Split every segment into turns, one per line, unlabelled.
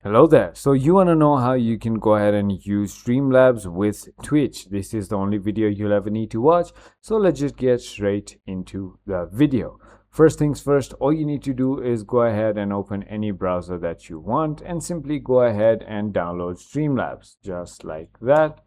Hello there. So you want to know how you can go ahead and use Streamlabs with Twitch. This is the only video you'll ever need to watch. So let's just get straight into the video. First things first, all you need to do is go ahead and open any browser that you want and simply go ahead and download Streamlabs just like that.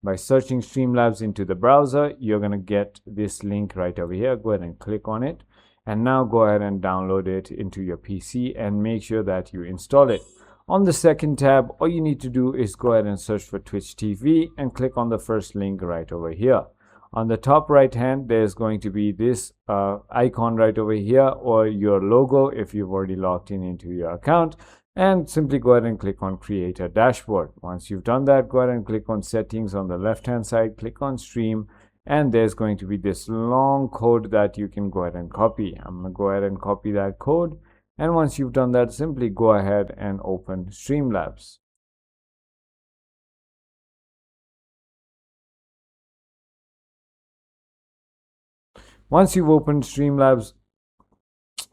By searching Streamlabs into the browser, you're going to get this link right over here. Go ahead and click on it. And now go ahead and download it into your PC and make sure that you install it. On the second tab, all you need to do is go ahead and search for Twitch TV and click on the first link right over here. On the top right hand, there's going to be this icon right over here, or your logo if you've already logged in into your account, and simply go ahead and click on Create a Dashboard. Once you've done that, go ahead and click on Settings on the left hand side, click on Stream, and there's going to be this long code that you can go ahead and copy. I'm going to go ahead and copy that code. And once you've done that, simply go ahead and open Streamlabs. Once you've opened Streamlabs,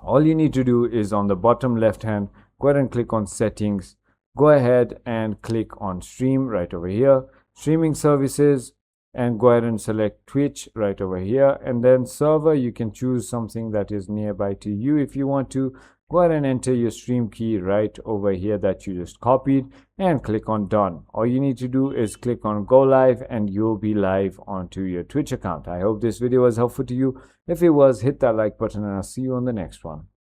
all you need to do is on the bottom left hand, go ahead and click on Settings. Go ahead and click on Stream right over here, Streaming Services, and go ahead and select Twitch right over here. And then Server, you can choose something that is nearby to you if you want to. Go ahead and enter your stream key right over here that you just copied and click on Done. All you need to do is click on Go Live and you'll be live onto your Twitch account. I hope this video was helpful to you. If it was, hit that like button and I'll see you on the next one.